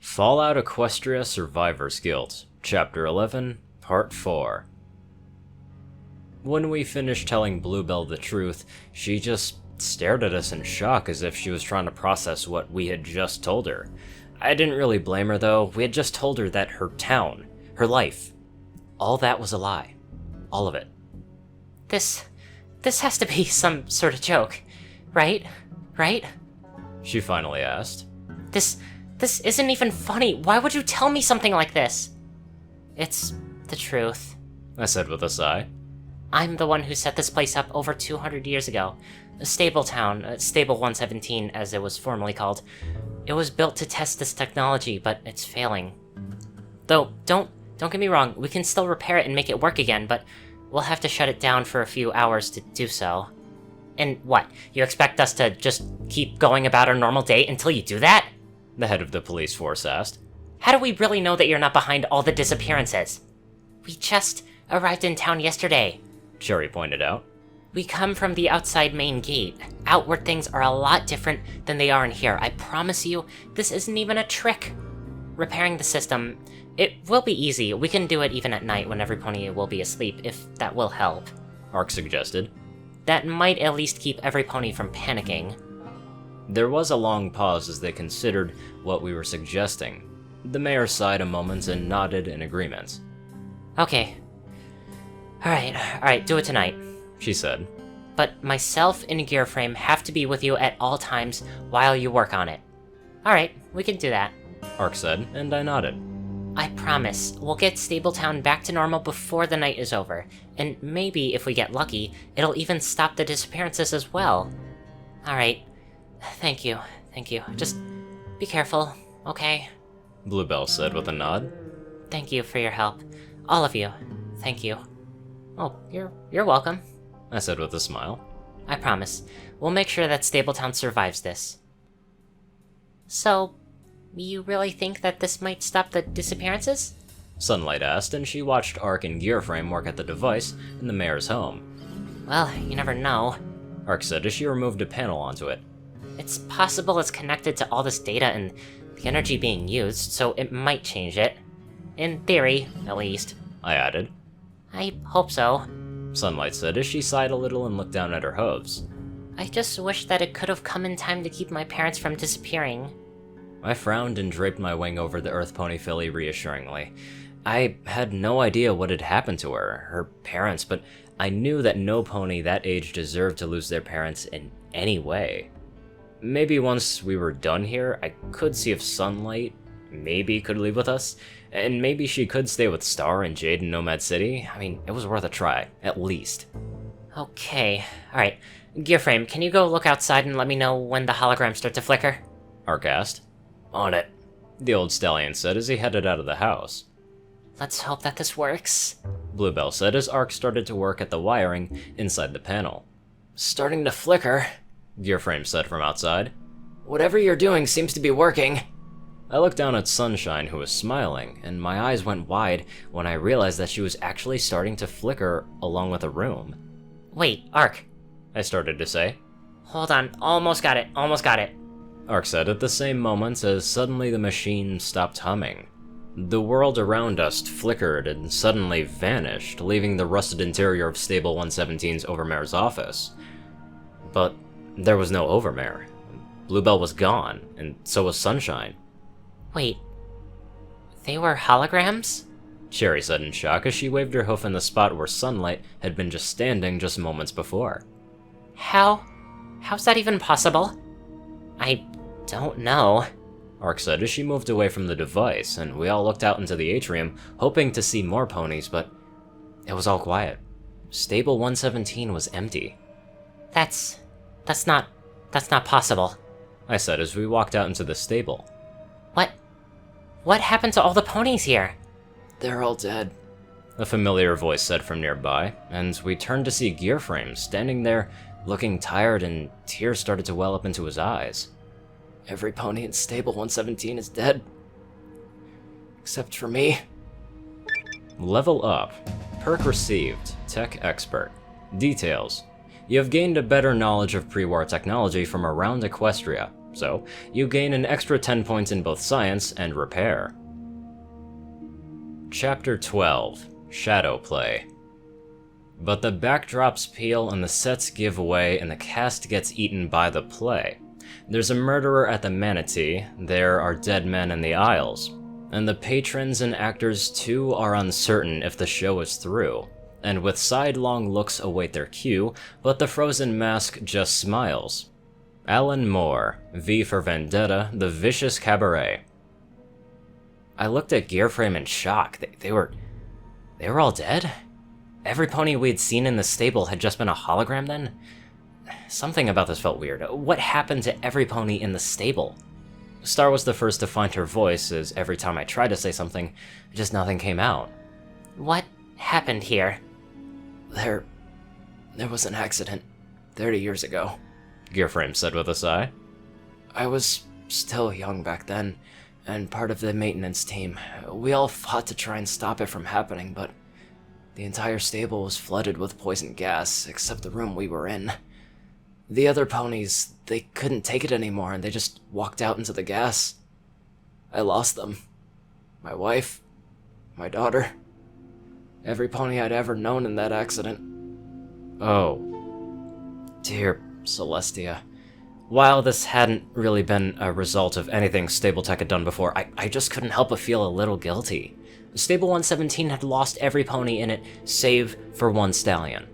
Fallout Equestria Survivor's Guild, Chapter 11, Part 4. When we finished telling Bluebell the truth, she just stared at us in shock as if she was trying to process what we had just told her. I didn't really blame her though. We had just told her that her town, her life, all that was a lie. All of it. This has to be some sort of joke, right? Right? She finally asked. This isn't even funny. Why would you tell me something like this? It's the truth. I said with a sigh. I'm the one who set this place up over 200 years ago. A stable town, Stable 117 as it was formerly called. It was built to test this technology, but it's failing. Though, don't get me wrong, we can still repair it and make it work again, but we'll have to shut it down for a few hours to do so. And what, you expect us to just keep going about our normal day until you do that? The head of the police force asked. How do we really know that you're not behind all the disappearances? We just arrived in town yesterday, Cherry pointed out. We come from the outside main gate. Outward things are a lot different than they are in here. I promise you, this isn't even a trick. Repairing the system, it will be easy. We can do it even at night when every pony will be asleep, if that will help. Ark suggested. That might at least keep every pony from panicking. There was a long pause as they considered what we were suggesting. The mayor sighed a moment and nodded in agreement. Okay. Alright, do it tonight, she said. But myself and Gearframe have to be with you at all times while you work on it. Alright, we can do that, Ark said, and I nodded. I promise, we'll get Stabletown back to normal before the night is over, and maybe, if we get lucky, it'll even stop the disappearances as well. Alright, thank you. Just be careful, okay? Bluebell said with a nod. Thank you for your help. All of you, thank you. Oh, you're welcome, I said with a smile. I promise. We'll make sure that Stabletown survives this. So, you really think that this might stop the disappearances? Sunlight asked, and she watched Ark and Gearframe work at the device in the mayor's home. Well, you never know, Ark said as she removed a panel onto it. It's possible it's connected to all this data and the energy being used, so it might change it. In theory, at least. I added. I hope so, Sunlight said as she sighed a little and looked down at her hooves. I just wish that it could have come in time to keep my parents from disappearing. I frowned and draped my wing over the Earth Pony filly reassuringly. I had no idea what had happened to her parents, but I knew that no pony that age deserved to lose their parents in any way. Maybe once we were done here, I could see if Sunlight maybe could leave with us, and maybe she could stay with Star and Jade in Nomad City. I mean, it was worth a try, at least. Okay, alright. Gearframe, can you go look outside and let me know when the holograms start to flicker? Ark asked. On it, the old stallion said as he headed out of the house. Let's hope that this works, Bluebell said as Ark started to work at the wiring inside the panel. Starting to flicker, Gearframe said from outside. Whatever you're doing seems to be working. I looked down at Sunshine, who was smiling, and my eyes went wide when I realized that she was actually starting to flicker along with the room. Wait, Ark, I started to say. Hold on, almost got it. Ark said at the same moment as suddenly the machine stopped humming. The world around us flickered and suddenly vanished, leaving the rusted interior of Stable 117's Overmare's office. But there was no Overmare. Bluebell was gone, and so was Sunshine. Wait, they were holograms? Cherry said in shock as she waved her hoof in the spot where Sunlight had been just standing just moments before. How's that even possible? I don't know, Ark said as she moved away from the device, and we all looked out into the atrium, hoping to see more ponies, but it was all quiet. Stable 117 was empty. That's not possible, I said as we walked out into the stable. What happened to all the ponies here? They're all dead, a familiar voice said from nearby, and we turned to see Gearframe standing there, looking tired, and tears started to well up into his eyes. Every pony in Stable 117 is dead. Except for me. Level up. Perk received. Tech Expert. Details. You have gained a better knowledge of pre-war technology from around Equestria. So, you gain an extra 10 points in both science and repair. Chapter 12, Shadow Play. But the backdrops peel and the sets give way and the cast gets eaten by the play. There's a murderer at the Manatee, there are dead men in the aisles, and the patrons and actors too are uncertain if the show is through, and with sidelong looks await their cue, but the frozen mask just smiles. Alan Moore, V for Vendetta, The Vicious Cabaret. I looked at Gearframe in shock. They were all dead? Every pony we'd seen in the stable had just been a hologram then? Something about this felt weird. What happened to every pony in the stable? Star was the first to find her voice, as every time I tried to say something, just nothing came out. What happened here? There was an accident 30 years ago, Gearframe said with a sigh. I was still young back then, and part of the maintenance team. We all fought to try and stop it from happening, but the entire stable was flooded with poison gas, except the room we were in. The other ponies, they couldn't take it anymore, and they just walked out into the gas. I lost them. My wife, my daughter, every pony I'd ever known in that accident. Oh. Dear Celestia. While this hadn't really been a result of anything Stable Tech had done before, I just couldn't help but feel a little guilty. Stable 117 had lost every pony in it, save for one stallion.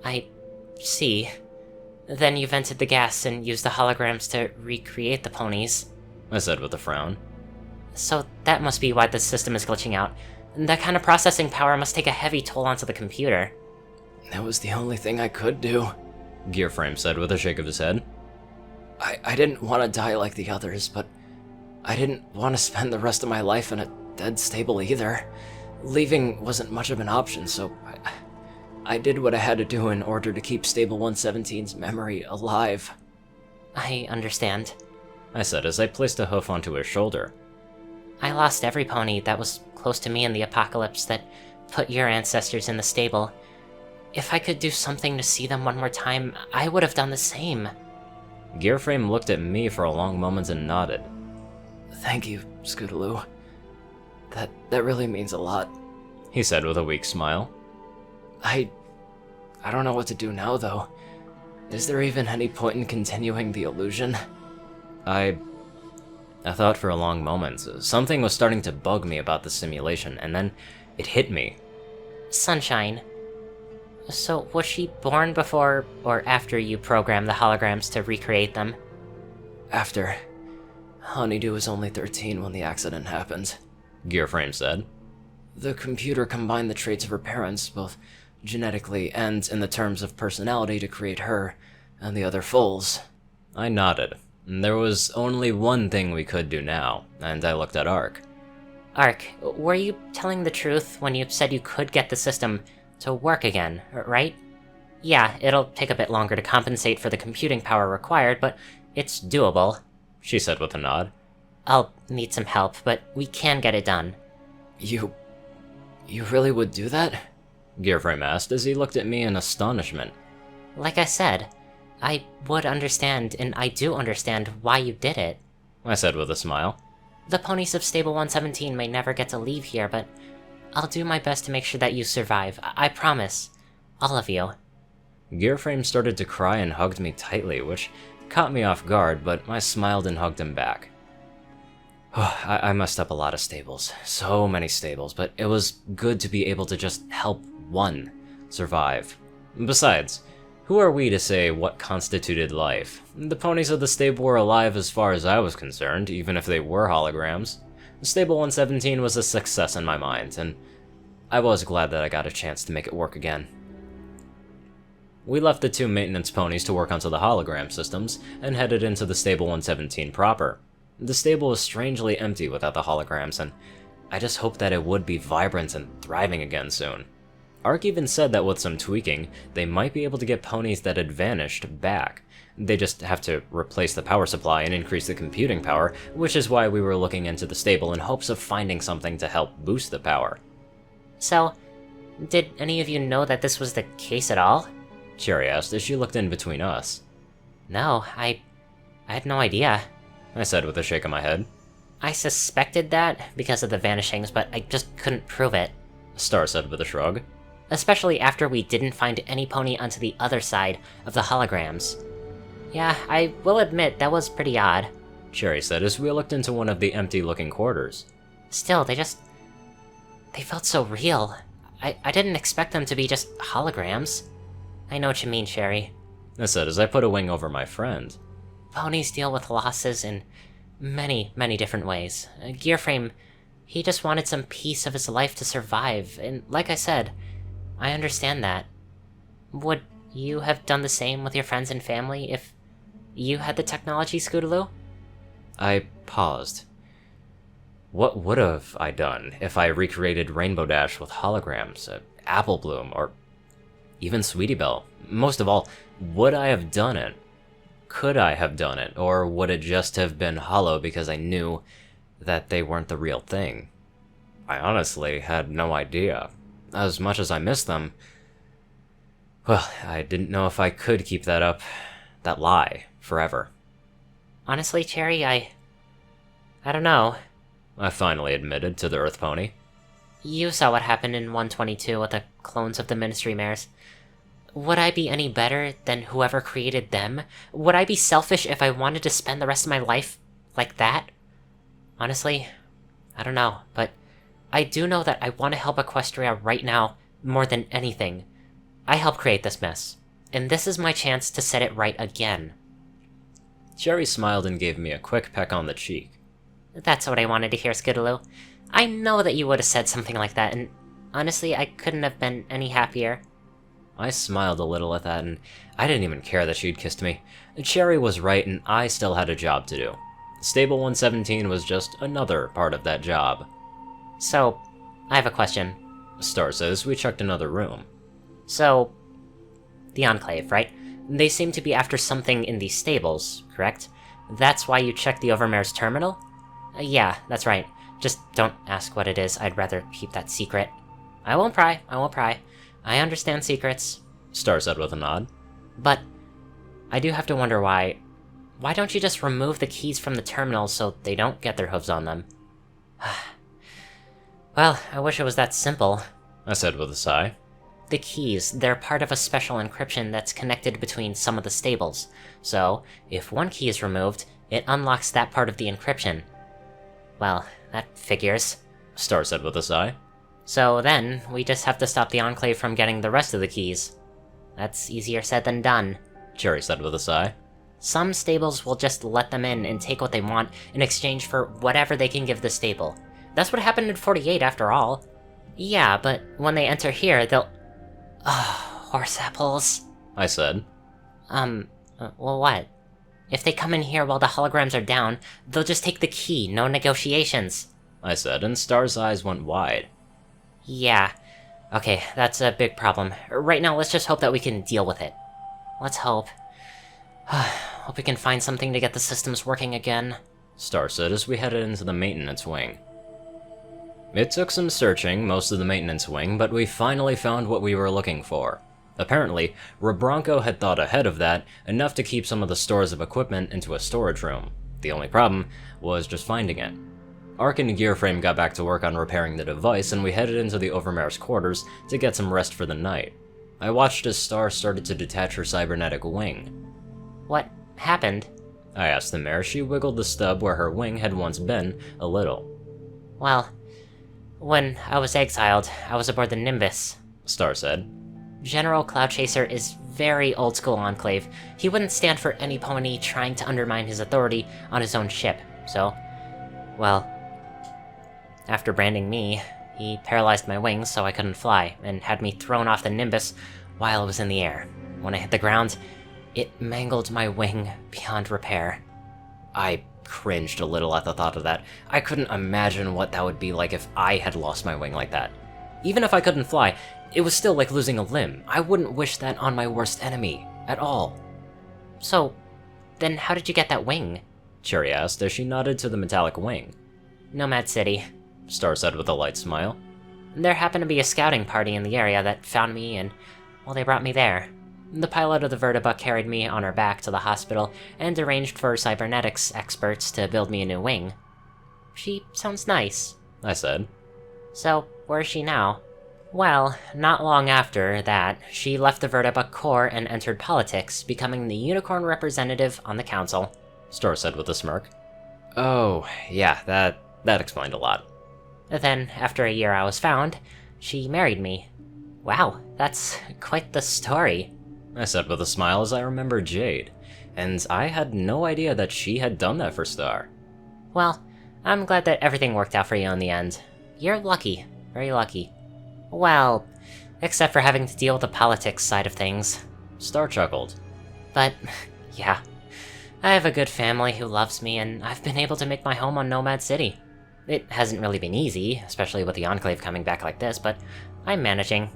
I see. Then you vented the gas and used the holograms to recreate the ponies. I said with a frown. So that must be why the system is glitching out. That kind of processing power must take a heavy toll onto the computer. That was the only thing I could do. Gearframe said with a shake of his head. I didn't want to die like the others, but I didn't want to spend the rest of my life in a dead stable either. Leaving wasn't much of an option, so I did what I had to do in order to keep Stable 117's memory alive. I understand, I said as I placed a hoof onto his shoulder. I lost every pony that was close to me in the apocalypse that put your ancestors in the stable. If I could do something to see them one more time, I would have done the same. Gearframe looked at me for a long moment and nodded. Thank you, Scootaloo. That really means a lot, he said with a weak smile. I don't know what to do now, though. Is there even any point in continuing the illusion? I thought for a long moment. Something was starting to bug me about the simulation, and then it hit me. Sunshine. So, was she born before or after you programmed the holograms to recreate them? After. Honeydew was only 13 when the accident happened, Gearframe said. The computer combined the traits of her parents, both genetically and in the terms of personality, to create her and the other foals. I nodded. There was only one thing we could do now, and I looked at Ark. Ark, were you telling the truth when you said you could get the system to work again, right? Yeah, it'll take a bit longer to compensate for the computing power required, but it's doable, she said with a nod. I'll need some help, but we can get it done. You really would do that? Gearframe asked as he looked at me in astonishment. Like I said, I would understand, and I do understand why you did it. I said with a smile. The ponies of Stable 117 may never get to leave here, but I'll do my best to make sure that you survive. I promise. All of you. Gearframe started to cry and hugged me tightly, which caught me off guard, but I smiled and hugged him back. I messed up a lot of stables. So many stables, but it was good to be able to just help one survive. Besides, who are we to say what constituted life? The ponies of the stable were alive as far as I was concerned, even if they were holograms. Stable 117 was a success in my mind, and I was glad that I got a chance to make it work again. We left the two maintenance ponies to work onto the hologram systems, and headed into the Stable 117 proper. The stable was strangely empty without the holograms, and I just hoped that it would be vibrant and thriving again soon. Ark even said that with some tweaking, they might be able to get ponies that had vanished back. They just have to replace the power supply and increase the computing power, which is why we were looking into the stable in hopes of finding something to help boost the power. So, did any of you know that this was the case at all? Cherry asked as she looked in between us. No, I I had no idea. I said with a shake of my head. I suspected that because of the vanishings, but I just couldn't prove it. Star said with a shrug. Especially after we didn't find any pony onto the other side of the holograms. Yeah, I will admit that was pretty odd. Cherry said as we looked into one of the empty-looking quarters. Still, they felt so real. I didn't expect them to be just holograms. I know what you mean, Cherry. I said as I put a wing over my friend. Ponies deal with losses in many, many different ways. Gearframe, he just wanted some piece of his life to survive, and like I said, I understand that. Would you have done the same with your friends and family if you had the technology, Scootaloo? I paused. What would have I done if I recreated Rainbow Dash with holograms, Apple Bloom, or even Sweetie Belle? Most of all, would I have done it? Could I have done it, or would it just have been hollow because I knew that they weren't the real thing? I honestly had no idea. As much as I missed them, well, I didn't know if I could keep that up, that lie, forever. Honestly, Cherry, I don't know. I finally admitted to the Earth Pony. You saw what happened in 122 with the clones of the Ministry Mares. Would I be any better than whoever created them? Would I be selfish if I wanted to spend the rest of my life like that? Honestly, I don't know, but I do know that I want to help Equestria right now more than anything. I helped create this mess, and this is my chance to set it right again. Cherry smiled and gave me a quick peck on the cheek. That's what I wanted to hear, Scootaloo. I know that you would have said something like that, and honestly, I couldn't have been any happier. I smiled a little at that, and I didn't even care that she'd kissed me. Cherry was right, and I still had a job to do. Stable 117 was just another part of that job. So, I have a question. Star says we checked another room. So, the Enclave, right? They seem to be after something in these stables, correct? That's why you checked the Overmare's terminal? Yeah, that's right. Just don't ask what it is, I'd rather keep that secret. I won't pry. I understand secrets. Star said with a nod. But I do have to wonder why don't you just remove the keys from the terminal so they don't get their hooves on them? Well, I wish it was that simple. I said with a sigh. The keys, they're part of a special encryption that's connected between some of the stables. So, if one key is removed, it unlocks that part of the encryption. Well, that figures. Star said with a sigh. So then, we just have to stop the Enclave from getting the rest of the keys. That's easier said than done. Cherry said with a sigh. Some stables will just let them in and take what they want in exchange for whatever they can give the stable. That's what happened in 48 after all. Yeah, but when they enter here, they'll... horse apples. I said. Well what? If they come in here while the holograms are down, they'll just take the key, no negotiations. I said, and Star's eyes went wide. Yeah. Okay, that's a big problem. Right now, let's just hope that we can deal with it. Let's hope. Hope we can find something to get the systems working again. Star said as we headed into the maintenance wing. It took some searching, most of the maintenance wing, but we finally found what we were looking for. Apparently, Rebronco had thought ahead of that, enough to keep some of the stores of equipment into a storage room. The only problem was just finding it. Ark and Gearframe got back to work on repairing the device, and we headed into the Overmare's quarters to get some rest for the night. I watched as Star started to detach her cybernetic wing. What happened? I asked the mare. She wiggled the stub where her wing had once been, a little. Well, when I was exiled, I was aboard the Nimbus. Star said. General Cloudchaser is very old-school Enclave. He wouldn't stand for any pony trying to undermine his authority on his own ship, so... Well, after branding me, he paralyzed my wings so I couldn't fly, and had me thrown off the Nimbus while I was in the air. When I hit the ground, it mangled my wing beyond repair. I cringed a little at the thought of that. I couldn't imagine what that would be like if I had lost my wing like that. Even if I couldn't fly, it was still like losing a limb. I wouldn't wish that on my worst enemy, at all. So, then how did you get that wing? Cherry asked as she nodded to the metallic wing. Nomad City, Star said with a light smile. There happened to be a scouting party in the area that found me and, well, they brought me there. The pilot of the Vertibus carried me on her back to the hospital and arranged for cybernetics experts to build me a new wing. She sounds nice, I said. So, where is she now? Well, not long after that, she left the Vertibus Corps and entered politics, becoming the unicorn representative on the council. Stor said with a smirk. Oh, yeah, that explained a lot. Then, after a year I was found, she married me. Wow, that's quite the story. I said with a smile as I remembered Jade, and I had no idea that she had done that for Star. Well, I'm glad that everything worked out for you in the end. You're lucky. Very lucky. Well, except for having to deal with the politics side of things. Star chuckled. But, yeah. I have a good family who loves me, and I've been able to make my home on Nomad City. It hasn't really been easy, especially with the Enclave coming back like this, but I'm managing.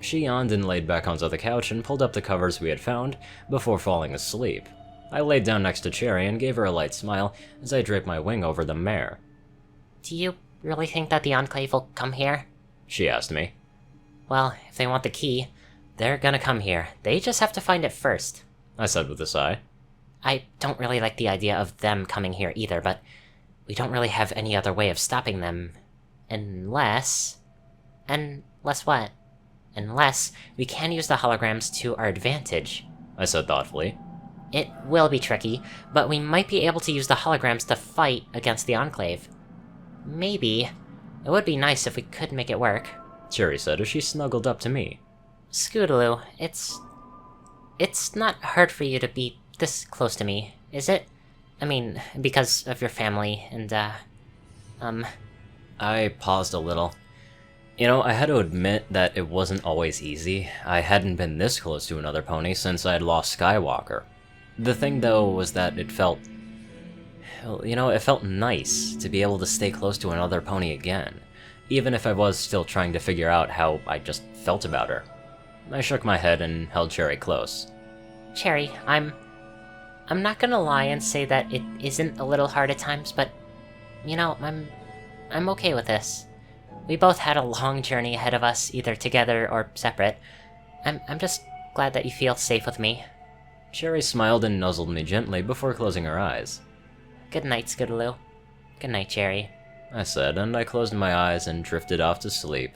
She yawned and laid back onto the couch and pulled up the covers we had found before falling asleep. I laid down next to Cherry and gave her a light smile as I draped my wing over the mare. Do you really think that the Enclave will come here? She asked me. Well, if they want the key, they're gonna come here. They just have to find it first. I said with a sigh. I don't really like the idea of them coming here either, but we don't really have any other way of stopping them. Unless what? Unless we can use the holograms to our advantage. I said thoughtfully. It will be tricky, but we might be able to use the holograms to fight against the Enclave. Maybe. It would be nice if we could make it work. Cherry said as she snuggled up to me. Scootaloo, it's not hard for you to be this close to me, is it? I mean, because of your family, and, I paused a little. You know, I had to admit that it wasn't always easy. I hadn't been this close to another pony since I had lost Skywalker. The thing, though, was that it felt... You know, it felt nice to be able to stay close to another pony again, even if I was still trying to figure out how I just felt about her. I shook my head and held Cherry close. Cherry, I'm not gonna lie and say that it isn't a little hard at times, but, you know, I'm okay with this. We both had a long journey ahead of us, either together or separate. I'm just glad that you feel safe with me. Cherry smiled and nuzzled me gently before closing her eyes. Good night, Scootaloo. Good night, Cherry. I said, and I closed my eyes and drifted off to sleep.